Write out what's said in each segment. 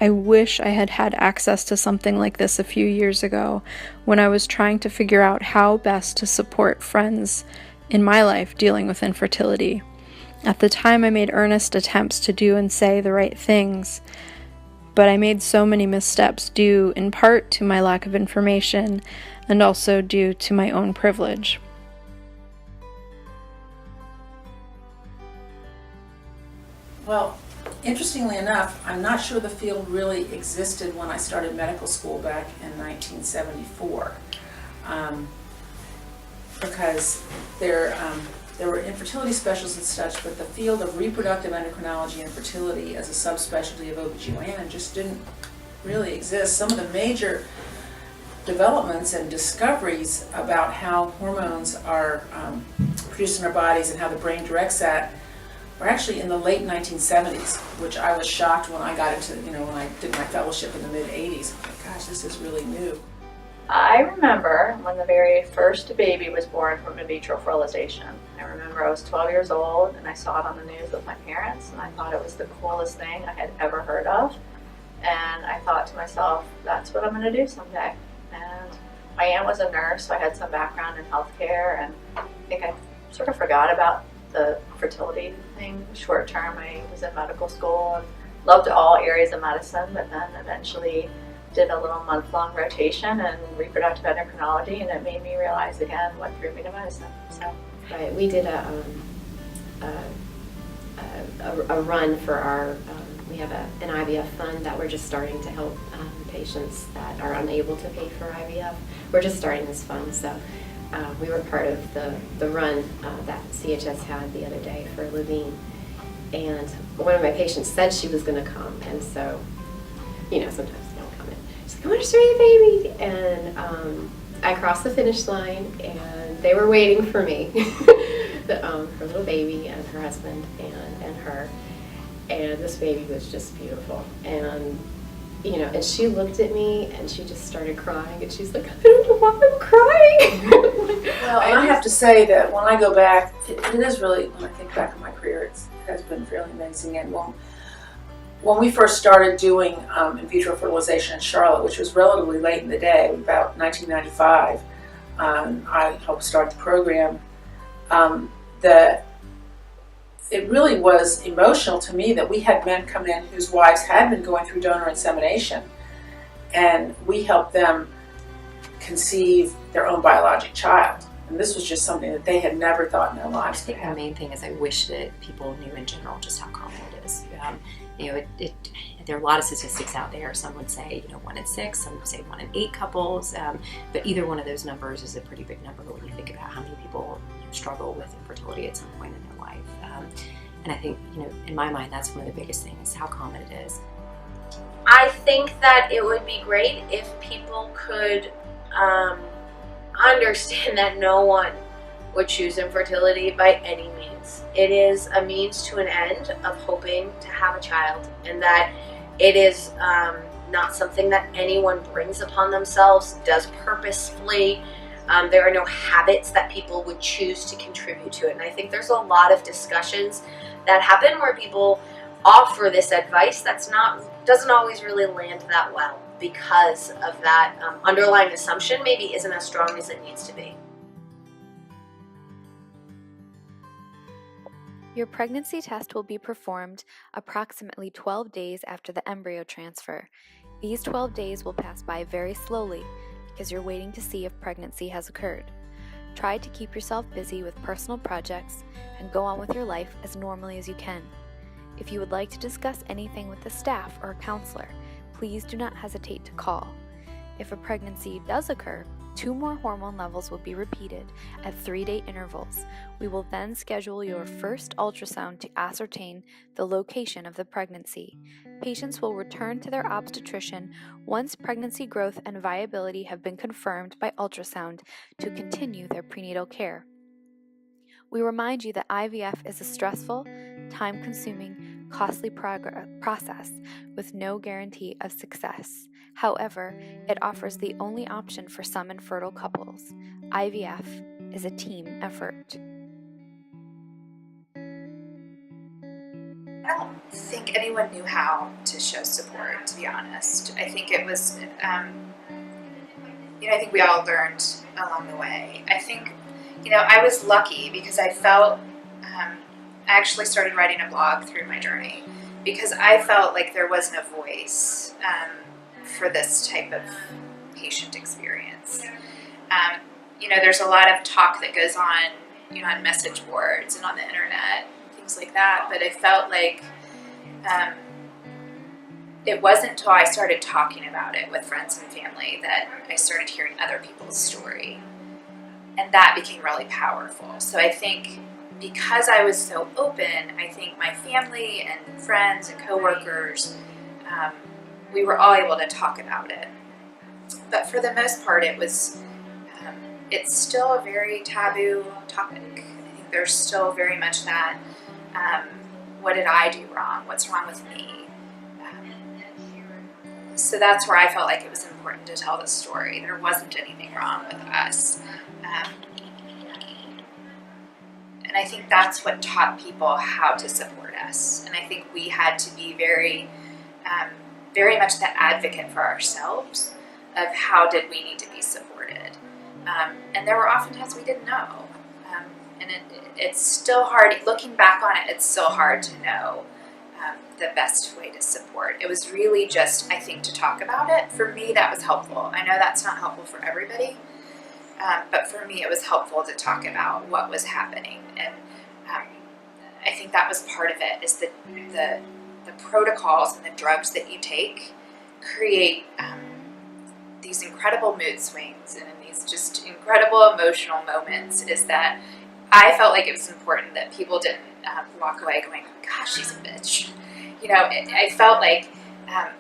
I wish I had had access to something like this a few years ago when I was trying to figure out how best to support friends in my life dealing with infertility. At the time, I made earnest attempts to do and say the right things, but I made so many missteps due in part to my lack of information and also due to my own privilege. Well, interestingly enough, I'm not sure the field really existed when I started medical school back in 1974, because there were infertility specialists and such, but the field of reproductive endocrinology and fertility as a subspecialty of OBGYN just didn't really exist. Some of the major developments and discoveries about how hormones are produced in our bodies and how the brain directs that were actually in the late 1970s, which I was shocked when I got into, when I did my fellowship in the mid-80s. I'm like, gosh, this is really new. I remember when the very first baby was born from in vitro fertilization. I remember I was 12 years old and I saw it on the news with my parents, and I thought it was the coolest thing I had ever heard of. And I thought to myself, that's what I'm going to do someday. And my aunt was a nurse, so I had some background in healthcare, and I think I sort of forgot about the fertility thing. Short term, I was in medical school and loved all areas of medicine, but then eventually did a little month-long rotation in reproductive endocrinology, and it made me realize again what drew me to medicine. So, right, we did a run for our. We have an IVF fund that we're just starting to help patients that are unable to pay for IVF. We're just starting this fund, so we were part of the run that CHS had the other day for Levine. And one of my patients said she was going to come, and so, sometimes they don't come in. She's like, I want to show you the baby. And I crossed the finish line, and they were waiting for me. Her little baby and her husband and her. And this baby was just beautiful. And and she looked at me and she just started crying, and she's like, I don't know why I'm crying. Well, I have to say that when I go back, it is really, when I think back on my career, it has been fairly amazing. And when we first started doing in vitro fertilization in Charlotte, which was relatively late in the day, about 1995, I helped start the program. It really was emotional to me that we had men come in whose wives had been going through donor insemination, and we helped them conceive their own biologic child. And this was just something that they had never thought in their lives. I think the main thing is I wish that people knew in general just how common it is. There are a lot of statistics out there. Some would say 1 in 6, some would say 1 in 8 couples, but either one of those numbers is a pretty big number when you think about how many people struggle with infertility at some point in their life. And I think, in my mind, that's one of the biggest things, how common it is. I think that it would be great if people could understand that no one would choose infertility by any means. It is a means to an end of hoping to have a child, and that it is not something that anyone brings upon themselves, does purposefully. There are no habits that people would choose to contribute to it. And I think there's a lot of discussions that happen where people offer this advice doesn't always really land that well because of that underlying assumption maybe isn't as strong as it needs to be. Your pregnancy test will be performed approximately 12 days after the embryo transfer. These 12 days will pass by very slowly because you're waiting to see if pregnancy has occurred. Try to keep yourself busy with personal projects and go on with your life as normally as you can. If you would like to discuss anything with the staff or a counselor, please do not hesitate to call. If a pregnancy does occur, 2 more hormone levels will be repeated at 3-day intervals. We will then schedule your first ultrasound to ascertain the location of the pregnancy. Patients will return to their obstetrician once pregnancy growth and viability have been confirmed by ultrasound to continue their prenatal care. We remind you that IVF is a stressful, time-consuming, costly process with no guarantee of success. However, it offers the only option for some infertile couples. IVF is a team effort. think anyone knew how to show support, to be honest. I think it was, I think we all learned along the way. I think, I was lucky because I felt, I actually started writing a blog through my journey because I felt like there wasn't a voice for this type of patient experience. There's a lot of talk that goes on, on message boards and on the internet, things like that, but I felt like it wasn't until I started talking about it with friends and family that I started hearing other people's story. And that became really powerful. So I think because I was so open, I think my family and friends and coworkers, we were all able to talk about it. But for the most part, it's still a very taboo topic. I think there's still very much that, what did I do wrong? What's wrong with me? So that's where I felt like it was important to tell the story. There wasn't anything wrong with us. And I think that's what taught people how to support us. And I think we had to be very, very much the advocate for ourselves of how did we need to be supported. And there were often times we didn't know. And it's still hard, looking back on it, it's still hard to know the best way to support. It was really just, I think, to talk about it. For me, that was helpful. I know that's not helpful for everybody, but for me, it was helpful to talk about what was happening. And I think that was part of it, is the protocols and the drugs that you take create these incredible mood swings and these just incredible emotional moments. Is that I felt like it was important that people didn't walk away going, gosh, she's a bitch. I felt like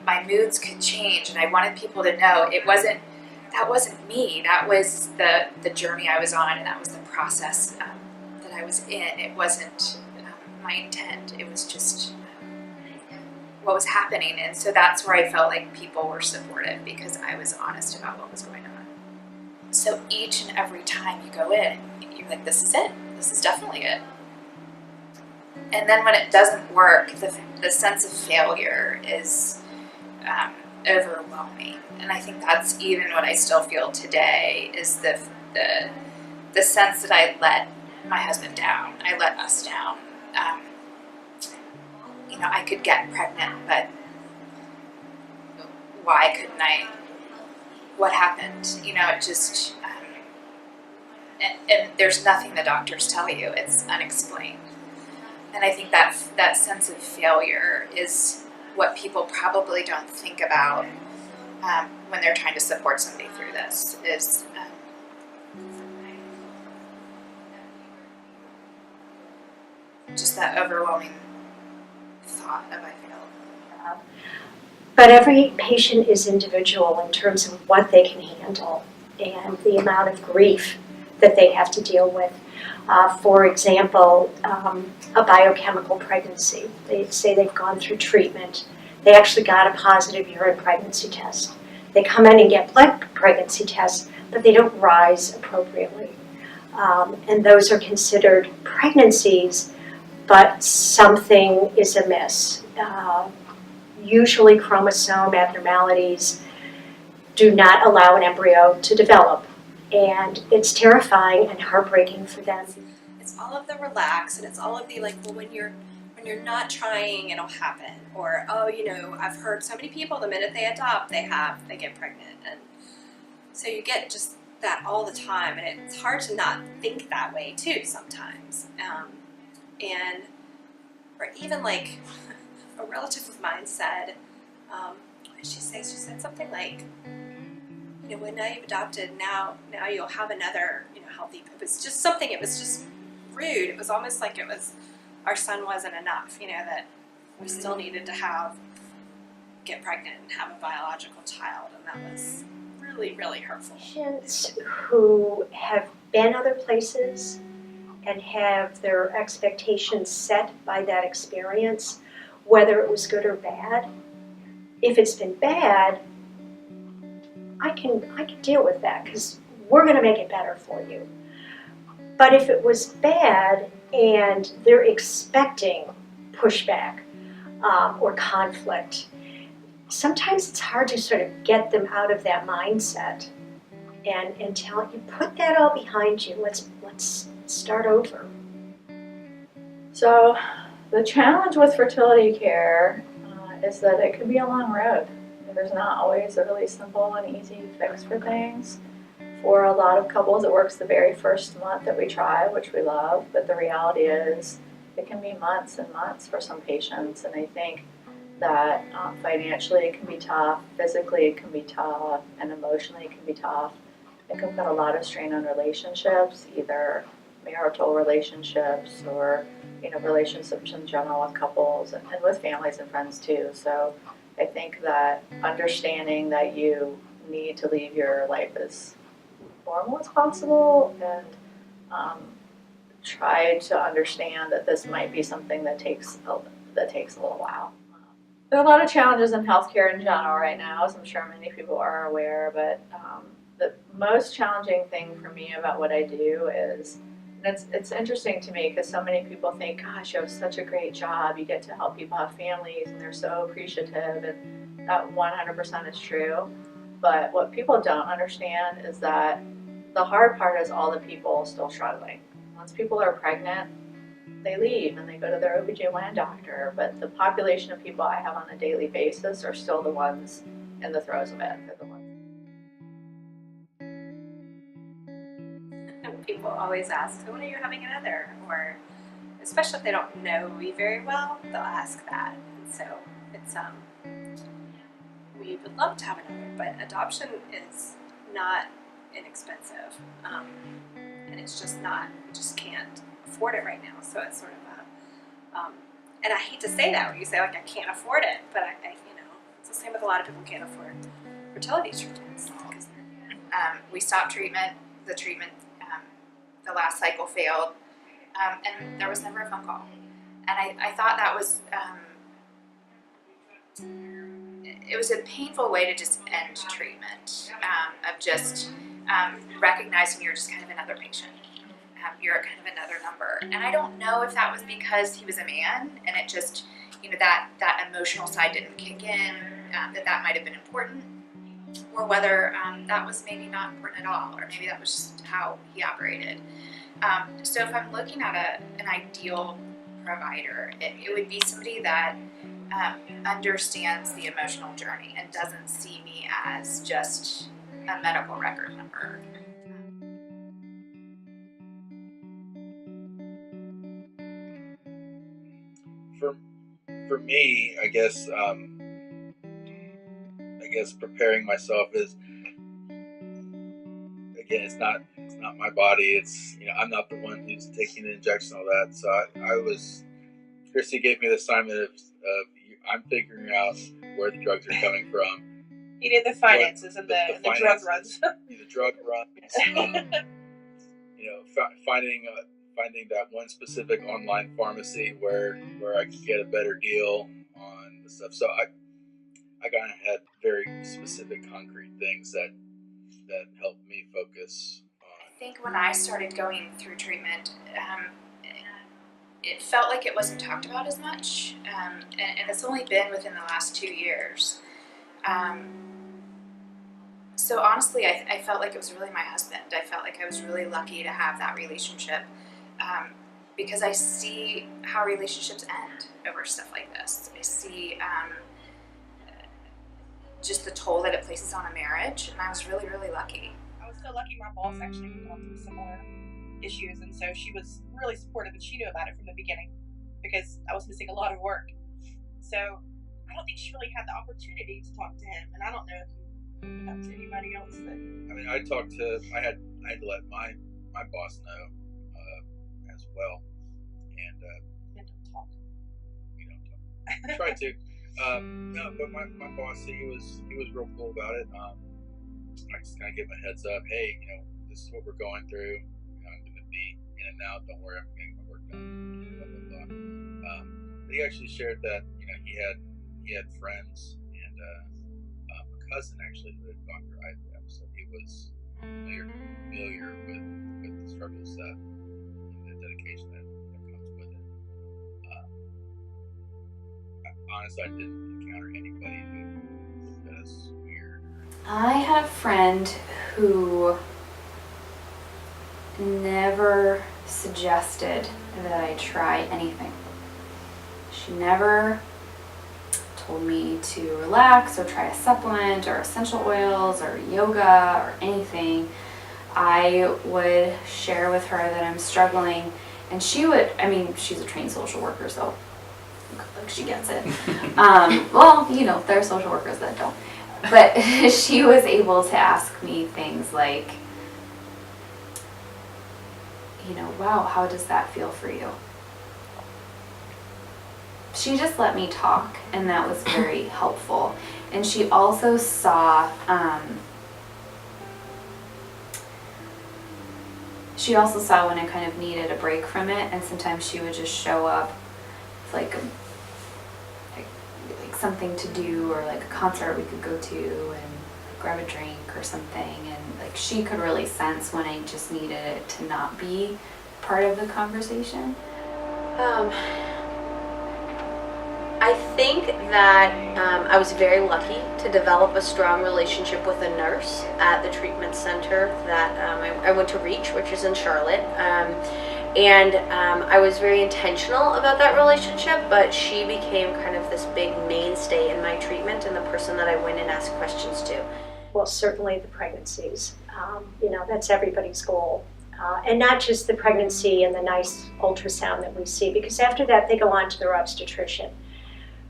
my moods could change, and I wanted people to know that wasn't me. That was the journey I was on, and that was the process that I was in. It wasn't my intent. It was just what was happening. And so that's where I felt like people were supportive, because I was honest about what was going on. So each and every time you go in, you're like, this is it. This is definitely it. And then when it doesn't work, the sense of failure is overwhelming. And I think that's even what I still feel today, is the sense that I let my husband down. I let us down. I could get pregnant, but why couldn't I? What happened? It just, and there's nothing the doctors tell you. It's unexplained. And I think that sense of failure is what people probably don't think about when they're trying to support somebody through this, is just that overwhelming thought of I failed. But every patient is individual in terms of what they can handle and the amount of grief that they have to deal with. For example, a biochemical pregnancy. They say they've gone through treatment. They actually got a positive urine pregnancy test. They come in and get blood pregnancy tests, but they don't rise appropriately. And those are considered pregnancies, but something is amiss. Usually chromosome abnormalities do not allow an embryo to develop. And it's terrifying and heartbreaking for them. It's all of the relax, and it's all of the when you're not trying, it'll happen. Or, I've heard so many people, the minute they adopt, they get pregnant. And so you get just that all the time, and it's hard to not think that way too sometimes. Or even a relative of mine said, what did she say? She said something like, when now you've adopted, now you'll have another, healthy poop. It's just something, it was just rude. It was almost like it was, our son wasn't enough, that we still needed to get pregnant and have a biological child. And that was really, really hurtful. Patients who have been other places and have their expectations set by that experience, whether it was good or bad. If it's been bad, I can deal with that, because we're going to make it better for you. But if it was bad and they're expecting pushback, or conflict. Sometimes it's hard to sort of get them out of that mindset and tell you, put that all behind you. Let's start over. So the challenge with fertility care is that it can be a long road. There's not always a really simple and easy fix for things. For a lot of couples, it works the very first month that we try, which we love, but the reality is it can be months and months for some patients, and I think that financially it can be tough, physically it can be tough, and emotionally it can be tough. It can put a lot of strain on relationships, either marital relationships or relationships in general with couples and with families and friends too. So I think that understanding that you need to leave your life as normal as possible and try to understand that this might be something that takes a little while. There are a lot of challenges in healthcare in general right now, as I'm sure many people are aware, but the most challenging thing for me about what I do is, and it's interesting to me because so many people think, gosh, you have such a great job, you get to help people have families and they're so appreciative, and that 100% is true. But what people don't understand is that the hard part is all the people still struggling. Once people are pregnant, they leave and they go to their OBGYN doctor, but the population of people I have on a daily basis are still the ones in the throes of it. They're the ones. People always ask, so when are you having another? Or especially if they don't know me very well, they'll ask that. And so it's we would love to have another, but adoption is not inexpensive. And it's just not, we just can't afford it right now. So it's sort of and I hate to say that when you say like I can't afford it, but I it's the same with a lot of people who can't afford fertility treatments. We stopped treatment. The last cycle failed, and there was never a phone call. And I thought that was it was a painful way to just end treatment, of just recognizing you're just kind of another patient. You're kind of another number. And I don't know if that was because he was a man and it just, that emotional side didn't kick in, that might have been important, or whether that was maybe not important at all, or maybe that was just how he operated. So if I'm looking at an ideal provider, it would be somebody that understands the emotional journey and doesn't see me as just a medical record number. For me, I guess preparing myself is, again, it's not my body. It's I'm not the one who's taking the injection, all that. So Christy gave me the assignment of I'm figuring out where the drugs are coming from. He did the finances and the drug runs. The drug runs. Finding that one specific online pharmacy where I could get a better deal on the stuff. So I kind of had very specific, concrete things that helped me focus on. I think when I started going through treatment, it felt like it wasn't talked about as much, and it's only been within the last 2 years. So honestly, I felt like it was really my husband. I felt like I was really lucky to have that relationship, because I see how relationships end over stuff like this. I see just the toll that it places on a marriage, and I was really, really lucky. I was so lucky my boss actually was going through similar issues, and so she was really supportive, and she knew about it from the beginning because I was missing a lot of work. So I don't think she really had the opportunity to talk to him, and I don't know if you opened up to anybody else. I had to let my boss know as well, and don't talk. We don't talk. I tried to. No, but my boss, he was real cool about it. I just kind of give him a heads up. Hey, this is what we're going through. I'm going to be in and out. Don't worry, I'm getting my work done. Blah blah blah. But he actually shared that he had friends and a cousin actually who had gone through IVF, so he was familiar with the struggles and the dedication that comes with it. honest, I didn't encounter anybody who looked at us weird. I had a friend who never suggested that I try anything. She never told me to relax or try a supplement or essential oils or yoga or anything. I would share with her that I'm struggling, and she would, I mean, she's a trained social worker, so like she gets it. Well, you know, there are social workers that don't. But she was able to ask me things like, you know, wow, how does that feel for you? She just let me talk, and that was very helpful. And she also saw, when I kind of needed a break from it, and sometimes she would just show up with like something to do, or like a concert we could go to and grab a drink or something, and like she could really sense when I just needed it to not be part of the conversation. I think that I was very lucky to develop a strong relationship with a nurse at the treatment center that I went to Reach, which is in Charlotte. And I was very intentional about that relationship, but she became kind of this big mainstay in my treatment and the person that I went and asked questions to. Well, certainly the pregnancies. You know, that's everybody's goal. And not just the pregnancy and the nice ultrasound that we see, because after that they go on to their obstetrician.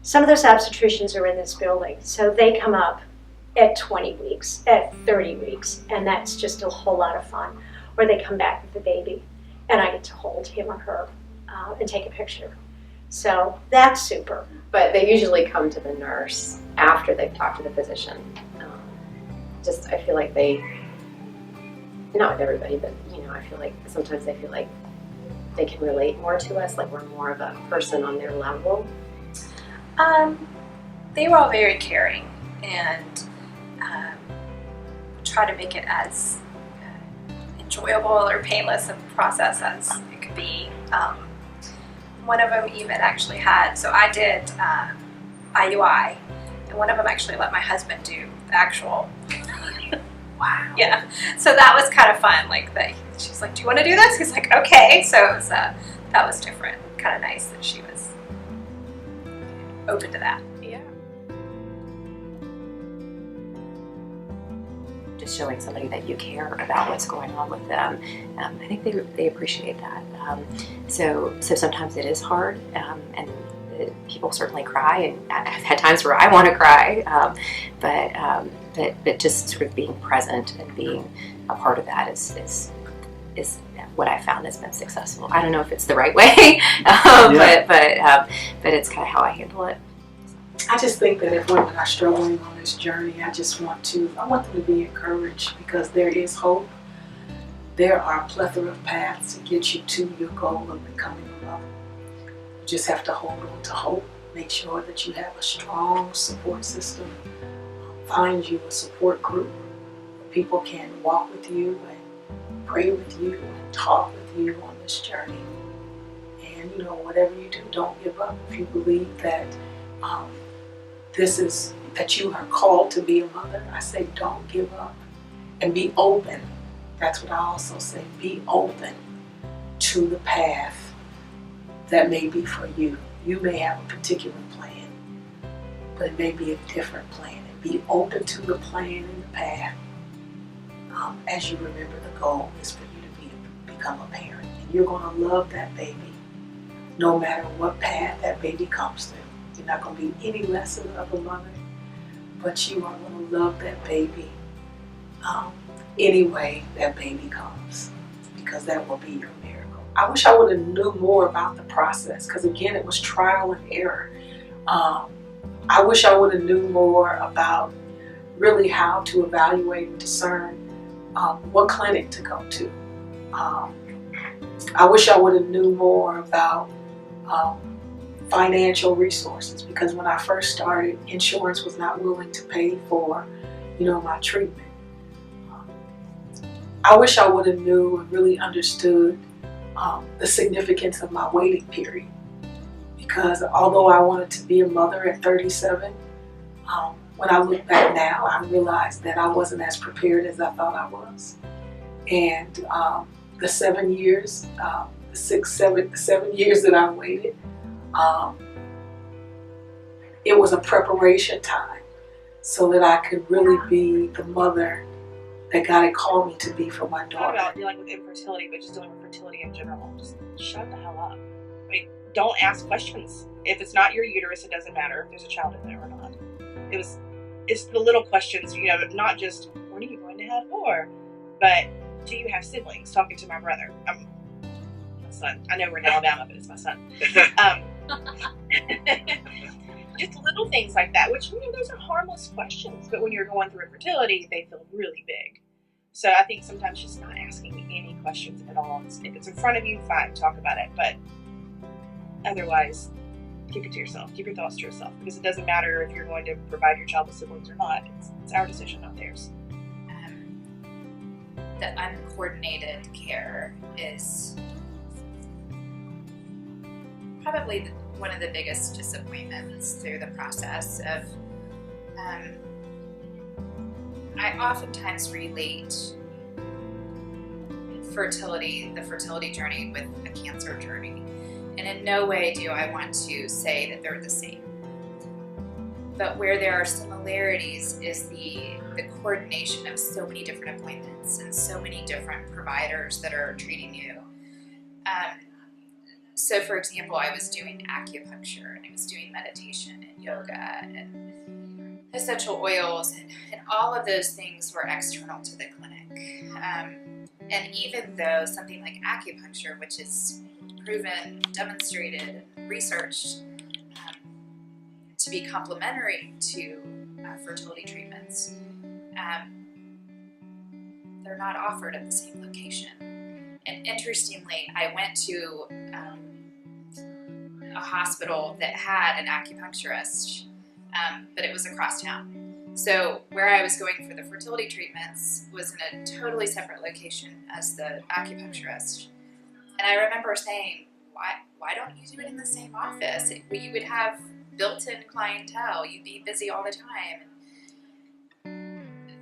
Some of those obstetricians are in this building, so they come up at 20 weeks, at 30 weeks, and that's just a whole lot of fun. Or they come back with the baby, and I get to hold him or her and take a picture. So that's super. But they usually come to the nurse after they've talked to the physician. I feel like not with everybody, but you know, I feel like sometimes they feel like they can relate more to us, like we're more of a person on their level. They were all very caring and try to make it as enjoyable or painless a process as it could be. One of them even actually had, so I did IUI, and one of them actually let my husband do the actual. Wow. Yeah, so that was kind of fun. Like she's like, "Do you want to do this?" He's like, "Okay." So it was, that was different. Kind of nice that she was open to that. Yeah. Just showing somebody that you care about what's going on with them. I think they appreciate that. So sometimes it is hard, and people certainly cry, and I've had times where I want to cry, but just sort of being present and being a part of that is what I found has been successful. I don't know if it's the right way, but it's kind of how I handle it. I just think that if women are struggling on this journey, I want them to be encouraged, because there is hope. There are a plethora of paths to get you to your goal of becoming a mother. You just have to hold on to hope. Make sure that you have a strong support system. Find you a support group where people can walk with you and pray with you and talk with you on this journey. And you know, whatever you do, don't give up. If you believe that that you are called to be a mother, I say don't give up and be open. That's what I also say. Be open to the path that may be for you. You may have a particular plan, but it may be a different plan. And be open to the plan and the path. As you remember, the goal is for you to become a parent. And you're going to love that baby no matter what path that baby comes through. You're not going to be any less of a mother, but you are going to love that baby any way that baby comes, because that will be your miracle. I wish I would have knew more about the process, because again, it was trial and error. I wish I would have knew more about really how to evaluate and discern what clinic to go to. I wish I would have knew more about financial resources, because when I first started, insurance was not willing to pay for, my treatment. I wish I would have knew and really understood the significance of my waiting period. because although I wanted to be a mother at 37, when I look back now, I realized that I wasn't as prepared as I thought I was. And the 7 years, the 7 years that I waited, it was a preparation time so that I could really be the mother that God had called me to be for my daughter. Not about dealing with infertility, but just dealing with fertility in general. Just shut the hell up. I mean, don't ask questions. If it's not your uterus, it doesn't matter if there's a child in there or not. It's the little questions, you know, not just, what are you going to have more? But do you have siblings? Talking to my brother. My son. I know we're in Alabama, but it's my son. Just little things like that, which, you know, those are harmless questions. But when you're going through infertility, they feel really big. So I think sometimes just not asking any questions at all. If it's in front of you, fine, talk about it. But otherwise, keep it to yourself. Keep your thoughts to yourself. Because it doesn't matter if you're going to provide your child with siblings or not. It's our decision, not theirs. The uncoordinated care is probably one of the biggest disappointments through the process of I oftentimes relate the fertility journey with a cancer journey, and in no way do I want to say that they're the same. But where there are similarities is the coordination of so many different appointments and so many different providers that are treating you. So for example, I was doing acupuncture and I was doing meditation and yoga and essential oils and all of those things were external to the clinic. And even though something like acupuncture, which is proven, demonstrated, and researched to be complementary to fertility treatments, they're not offered at the same location. And interestingly, I went to a hospital that had an acupuncturist, but it was across town. So where I was going for the fertility treatments was in a totally separate location as the acupuncturist. And I remember saying, why don't you do it in the same office? You would have built-in clientele. You'd be busy all the time.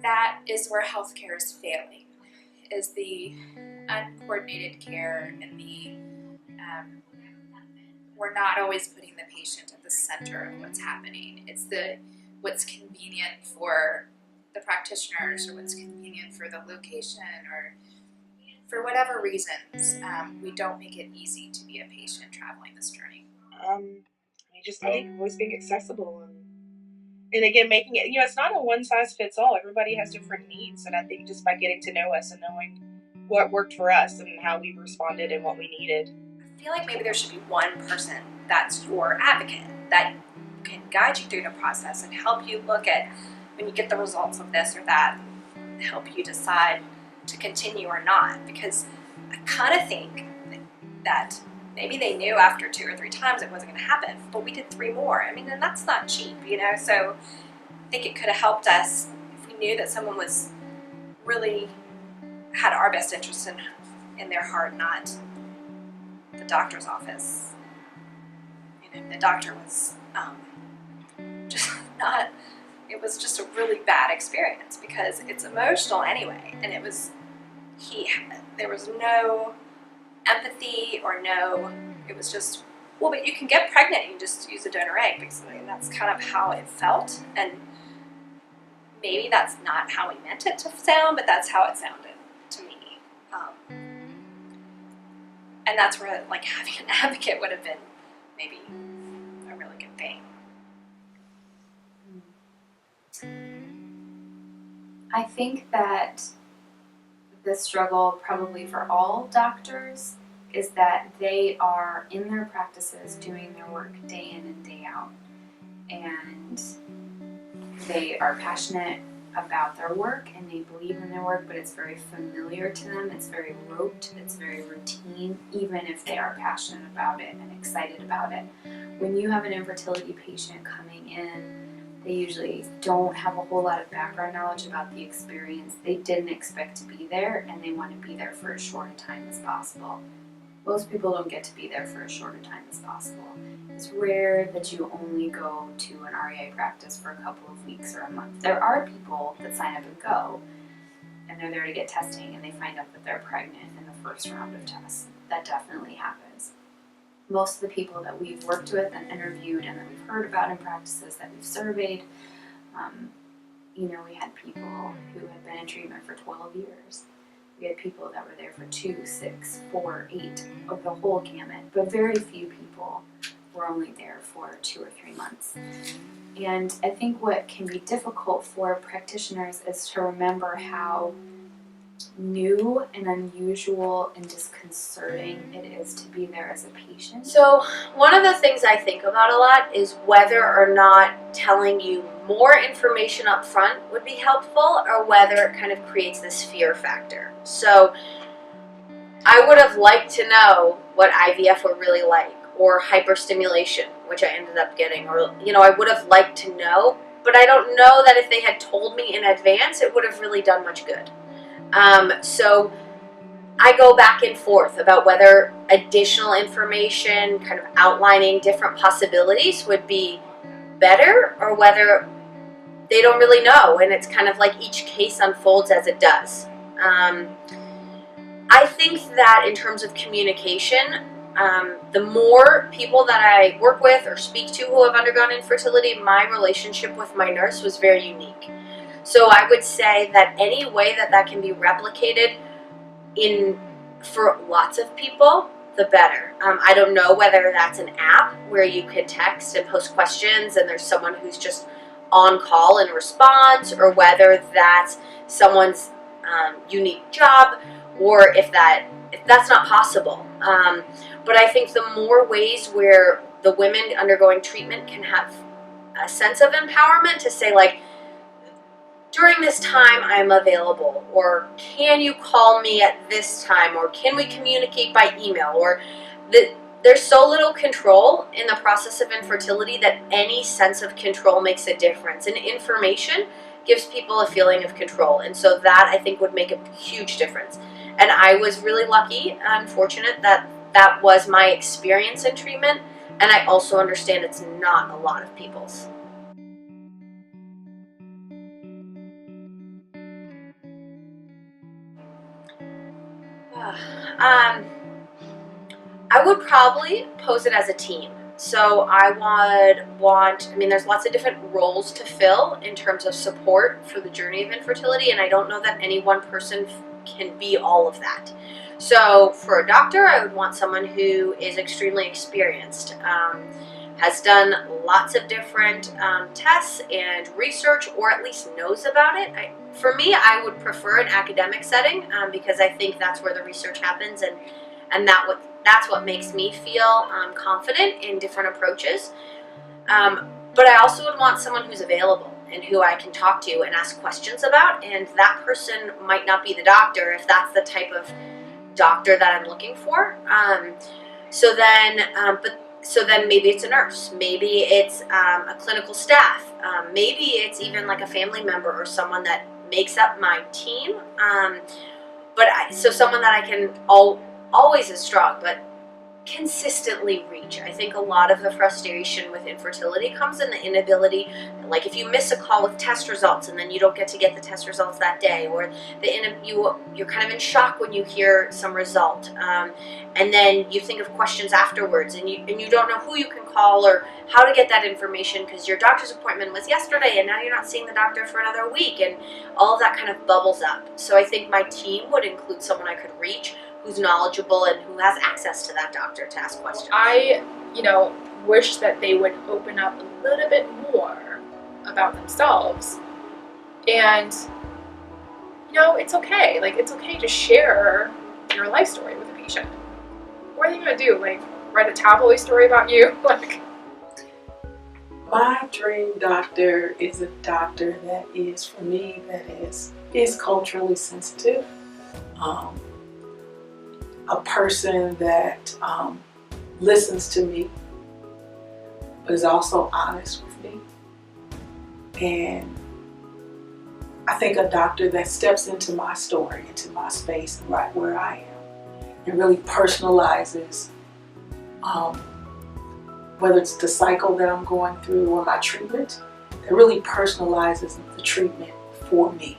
That is where healthcare is failing, is the uncoordinated care and the we're not always putting the patient at the center of what's happening. It's what's convenient for the practitioners or what's convenient for the location or for whatever reasons. We don't make it easy to be a patient traveling this journey. I think always being accessible and again, making it, you know, it's not a one size fits all. Everybody has different needs. And I think just by getting to know us and knowing what worked for us and how we responded and what we needed. I feel like maybe there should be one person that's your advocate that can guide you through the process and help you look at when you get the results of this or that, help you decide to continue or not. Because I kind of think that maybe they knew after 2 or 3 times it wasn't going to happen, but we did 3 more. I mean, and that's not cheap, you know? So I think it could have helped us if we knew that someone was really had our best interest in their heart, not the doctor's office. You know, the doctor was just not, it was just a really bad experience because it's emotional anyway, and it was, there was no empathy or it was just, well, but you can get pregnant, you just use a donor egg, basically, and that's kind of how it felt, and maybe that's not how we meant it to sound, but that's how it sounded to me. And that's where, like, having an advocate would have been maybe a really good thing. I think that the struggle probably for all doctors is that they are in their practices doing their work day in and day out, and they are passionate about their work and they believe in their work, but it's very familiar to them, it's very rote, it's very routine, even if they are passionate about it and excited about it. When you have an infertility patient coming in, they usually don't have a whole lot of background knowledge about the experience. They didn't expect to be there, and they want to be there for as short a time as possible. Most people don't get to be there for as short a time as possible. It's rare that you only go to an REI practice for a couple of weeks or a month. There are people that sign up and go, and they're there to get testing, and they find out that they're pregnant in the first round of tests. That definitely happens. Most of the people that we've worked with and interviewed and that we've heard about in practices that we've surveyed, we had people who had been in treatment for 12 years. We had people that were there for 2, 6, 4, 8, of the whole gamut, but very few people were only there for 2 or 3 months. And I think what can be difficult for practitioners is to remember how new and unusual and disconcerting it is to be there as a patient. So one of the things I think about a lot is whether or not telling you more information up front would be helpful, or whether it kind of creates this fear factor. So I would have liked to know what IVF were really like, or hyperstimulation, which I ended up getting, or I would have liked to know, but I don't know that if they had told me in advance it would have really done much good. So I go back and forth about whether additional information, kind of outlining different possibilities, would be better, or whether they don't really know, and it's kind of like each case unfolds as it does. I think that in terms of communication, the more people that I work with or speak to who have undergone infertility, my relationship with my nurse was very unique. So I would say that any way that that can be replicated for lots of people, the better. I don't know whether that's an app where you can text and post questions and there's someone who's just on call and responds, or whether that's someone's unique job, or if that's not possible. But I think the more ways where the women undergoing treatment can have a sense of empowerment to say, like, during this time I'm available, or can you call me at this time, or can we communicate by email, or there's so little control in the process of infertility that any sense of control makes a difference, and information gives people a feeling of control, and so that I think would make a huge difference. And I was really lucky and fortunate that that was my experience in treatment, and I also understand it's not a lot of people's. I would probably pose it as a team. So there's lots of different roles to fill in terms of support for the journey of infertility, and I don't know that any one person can be all of that. So for a doctor, I would want someone who is extremely experienced, has done lots of different tests and research, or at least knows about it. For me, I would prefer an academic setting because I think that's where the research happens, and that's what makes me feel confident in different approaches. But I also would want someone who's available and who I can talk to and ask questions about, and that person might not be the doctor if that's the type of doctor that I'm looking for. So then maybe it's a nurse, maybe it's a clinical staff, maybe it's even like a family member or someone that makes up my team. So someone that I can always is strong, but consistently reach. I think a lot of the frustration with infertility comes in the inability, like if you miss a call with test results and then you don't get to get the test results that day, or you're kind of in shock when you hear some result, and then you think of questions afterwards, and you don't know who you can call or how to get that information because your doctor's appointment was yesterday and now you're not seeing the doctor for another week, and all of that kind of bubbles up. So I think my team would include someone I could reach who's knowledgeable and who has access to that doctor to ask questions. I, wish that they would open up a little bit more about themselves. And, it's okay. Like, it's okay to share your life story with a patient. What are you going to do? Like, write a tabloid story about you? My dream doctor is a doctor that is, for me, that is culturally sensitive. A person that listens to me, but is also honest with me. And I think a doctor that steps into my story, into my space, right where I am, It really personalizes whether it's the cycle that I'm going through or my treatment. It really personalizes the treatment for me,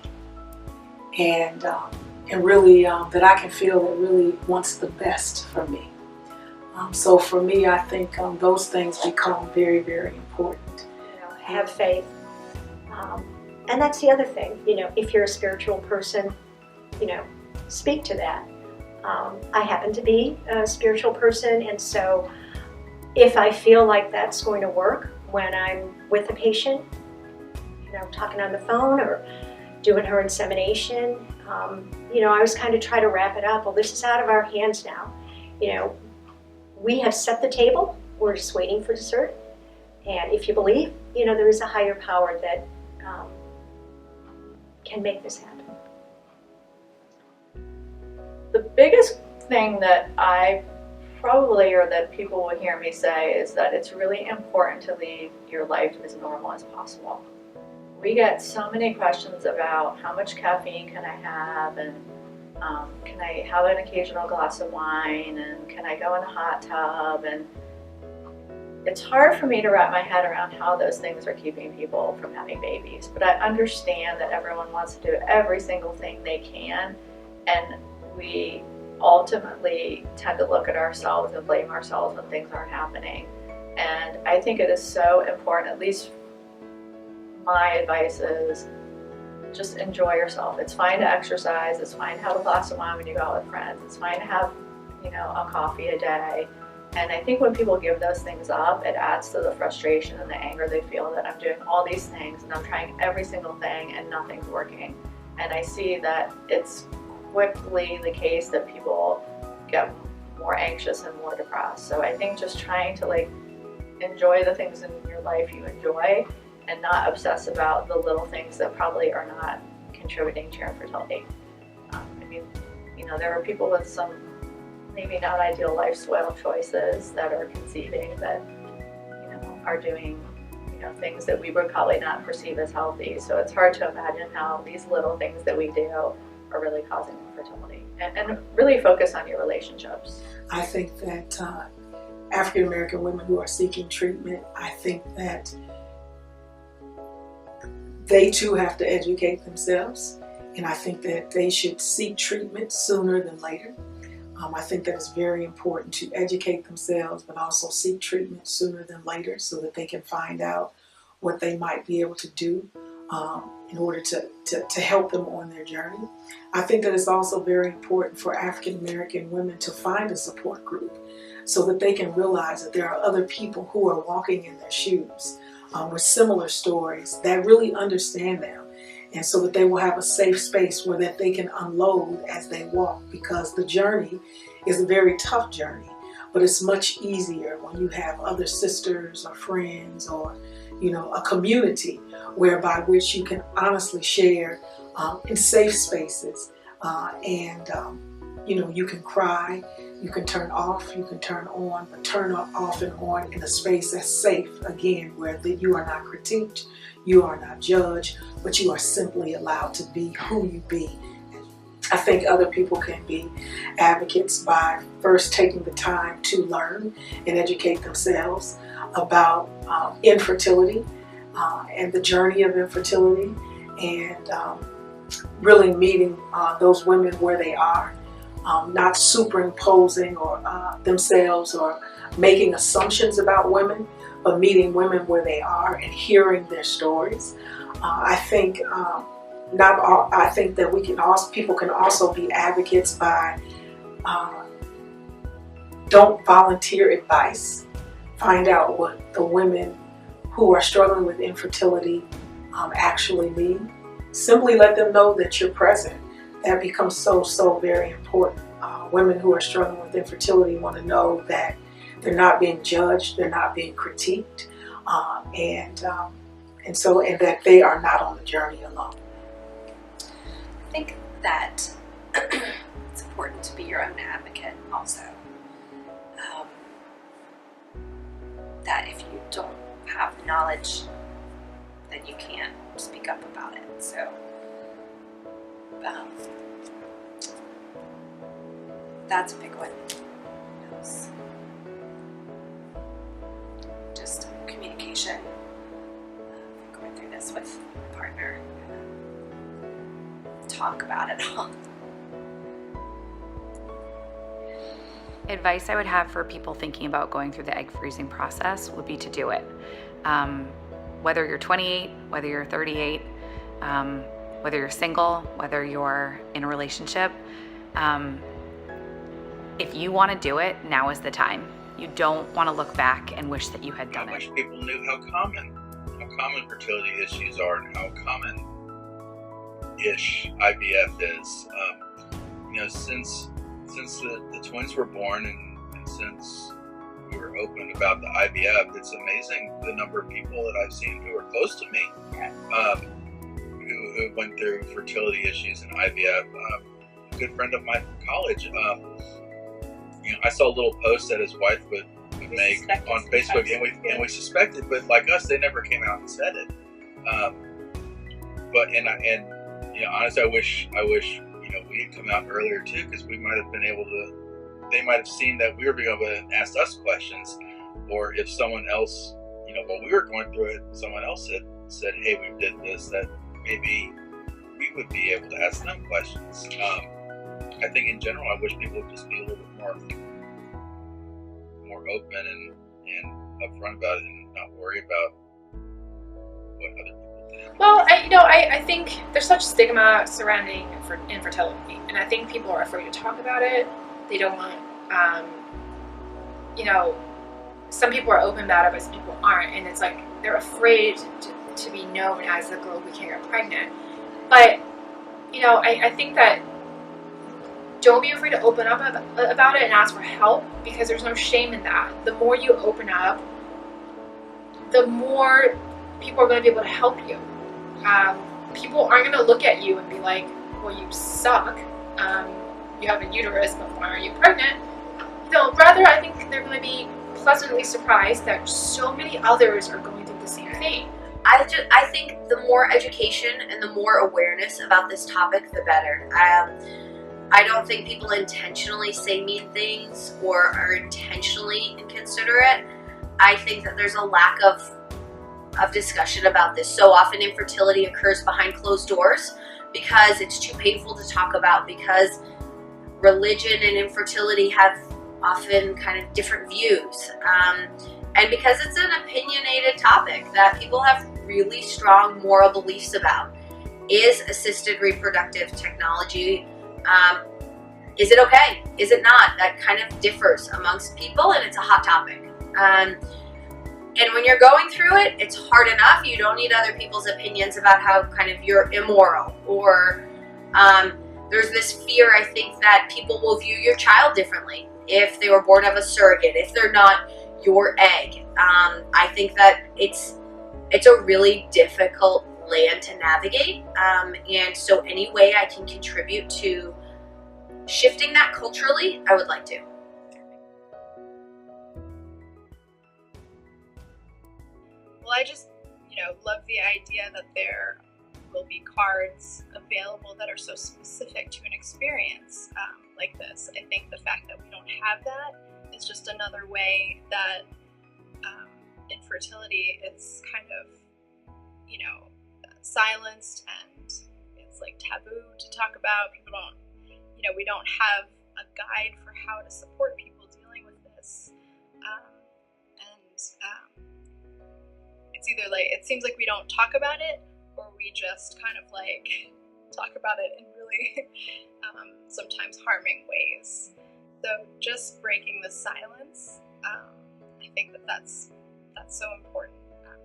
and really that I can feel that really wants the best for me. So for me, I think those things become very, very important. Have faith. And that's the other thing, if you're a spiritual person, speak to that. I happen to be a spiritual person, and so if I feel like that's going to work when I'm with a patient, talking on the phone or doing her insemination, I always kind of try to wrap it up. Well, this is out of our hands now. We have set the table. We're just waiting for dessert. And if you believe, there is a higher power that can make this happen. The biggest thing that I probably, or that people will hear me say, is that it's really important to lead your life as normal as possible. We get so many questions about how much caffeine can I have, and can I have an occasional glass of wine, and can I go in a hot tub, and it's hard for me to wrap my head around how those things are keeping people from having babies. But I understand that everyone wants to do every single thing they can, and we ultimately tend to look at ourselves and blame ourselves when things aren't happening. And I think it is so important, at least my advice is just enjoy yourself. It's fine to exercise, it's fine to have a glass of wine when you go out with friends, it's fine to have, a coffee a day. And I think when people give those things up, it adds to the frustration and the anger they feel that I'm doing all these things and I'm trying every single thing and nothing's working. And I see that it's quickly the case that people get more anxious and more depressed. So I think just trying to enjoy the things in your life you enjoy and not obsess about the little things that probably are not contributing to your infertility. There are people with some maybe not ideal lifestyle choices that are conceiving that are doing things that we would probably not perceive as healthy. So it's hard to imagine how these little things that we do are really causing infertility. And really focus on your relationships. I think that African American women who are seeking treatment, I think that they too have to educate themselves, and I think that they should seek treatment sooner than later. I think that it's very important to educate themselves, but also seek treatment sooner than later so that they can find out what they might be able to do in order to help them on their journey. I think that it's also very important for African American women to find a support group so that they can realize that there are other people who are walking in their shoes with similar stories that really understand them, and so that they will have a safe space where that they can unload as they walk, because the journey is a very tough journey, but it's much easier when you have other sisters or friends or a community whereby which you can honestly share in safe spaces, and you can cry, you can turn off, you can turn on, but turn off and on in a space that's safe, again, where you are not critiqued, you are not judged, but you are simply allowed to be who you be. I think other people can be advocates by first taking the time to learn and educate themselves about infertility and the journey of infertility, and really meeting those women where they are, not superimposing or themselves or making assumptions about women, but meeting women where they are and hearing their stories. I think that people can also be advocates by don't volunteer advice. Find out what the women who are struggling with infertility actually need. Simply let them know that you're present. That becomes so very important. Women who are struggling with infertility want to know that they're not being judged, they're not being critiqued, and that they are not on the journey alone. I think that it's important to be your own advocate also. That if you don't have the knowledge, then you can't speak up about it. So that's a big one. Just communication. Going through this with my partner. Talk about it all. Advice I would have for people thinking about going through the egg freezing process would be to do it. Whether you're 28, whether you're 38, whether you're single, whether you're in a relationship, if you want to do it, now is the time. You don't want to look back and wish that you had done it. I wish people knew how common fertility issues are and how common-ish IVF is. Since the twins were born and since we were open about the IVF, it's amazing the number of people that I've seen who are close to me who went through fertility issues in IVF. A good friend of mine from college, I saw a little post that his wife would make on Facebook, and we suspected, but like us, they never came out and said it. Honestly, I wish we had come out earlier too, because we might have been able to. They might have seen that we were being able to ask us questions, or if someone else, while we were going through it, someone else had said, "Hey, we did this," that maybe we would be able to ask them questions. I think in general, I wish people would just be a little bit more open and upfront about it, and not worry about what other people think. Well, I think there's such stigma surrounding infertility, and I think people are afraid to talk about it. They don't want, some people are open about it, but some people aren't, and it's like they're afraid to be known as the girl who can't get pregnant. But, I think that don't be afraid to open up about it and ask for help, because there's no shame in that. The more you open up, the more people are going to be able to help you. People aren't going to look at you and be like, well, you suck. You have a uterus, but why aren't you pregnant? Rather, I think they're going to be pleasantly surprised that so many others are going through the same thing. I think the more education and the more awareness about this topic, the better. I don't think people intentionally say mean things or are intentionally inconsiderate. I think that there's a lack of discussion about this. So often infertility occurs behind closed doors because it's too painful to talk about, because religion and infertility have often kind of different views. And because it's an opinionated topic that people have really strong moral beliefs about. Is assisted reproductive technology, is it okay? Is it not? That kind of differs amongst people, and it's a hot topic. And when you're going through it, it's hard enough. You don't need other people's opinions about how kind of you're immoral, or there's this fear, I think, that people will view your child differently if they were born of a surrogate, if they're not your egg. I think that it's a really difficult land to navigate, and so any way I can contribute to shifting that culturally, I would like to. Well, I just, love the idea that there will be cards available that are so specific to an experience like this. I think the fact that we don't have that is just another way that infertility is kind of, silenced, and it's like taboo to talk about. People don't, we don't have a guide for how to support people dealing with this. It's either like, it seems like we don't talk about it, or we just kind of like talk about it in really sometimes harming ways. So just breaking the silence, I think that's so important.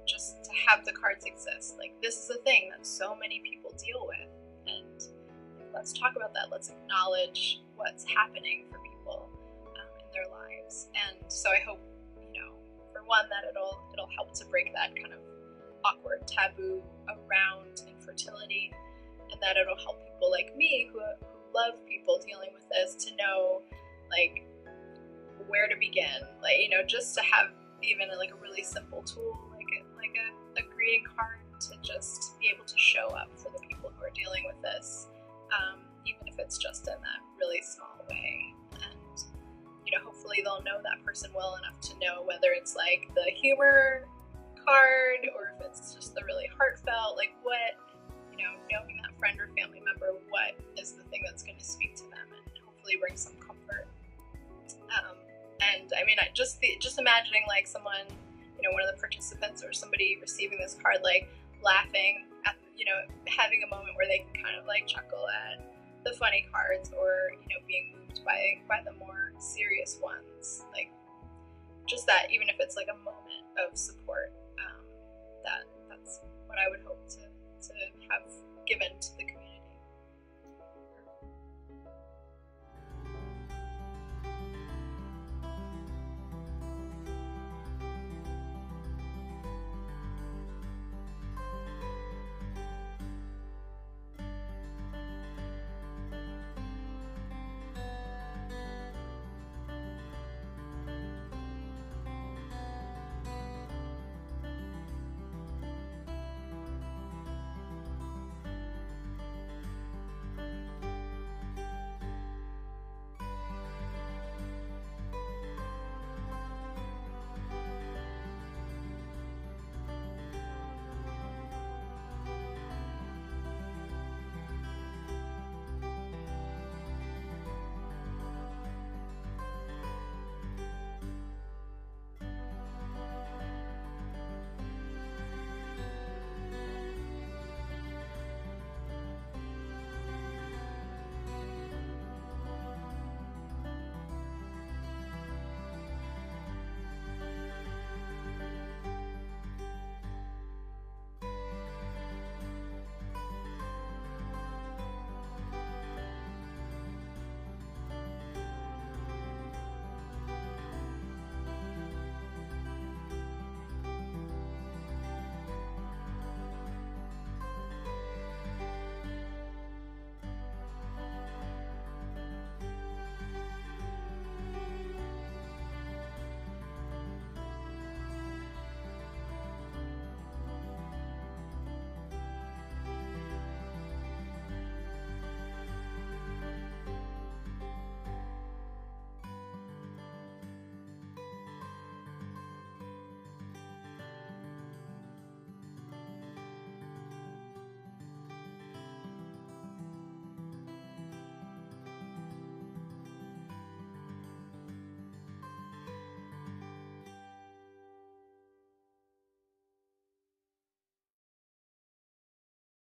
Just to have the cards exist. Like, this is a thing that so many people deal with, and let's talk about that. Let's acknowledge what's happening for people in their lives. And so I hope, for one, that it'll help to break that kind of awkward taboo around infertility, and that it'll help people like me who love people dealing with this to know, like, where to begin. Like, just to have even like a really simple tool, like a greeting card, to just be able to show up for the people who are dealing with this, even if it's just in that really small way. And person well enough to know whether it's like the humor card or if it's just the really heartfelt, like what, you know, knowing that friend or family member, what is the thing that's going to speak to them and hopefully bring some comfort. And I mean, just imagining like someone, you know, one of the participants or somebody receiving this card, like laughing at, you know, having a moment where they can kind of like chuckle at the funny cards, or, you know, being moved by the more serious ones, like just that, even if it's like a moment of support, that's what I would hope to have given to the community.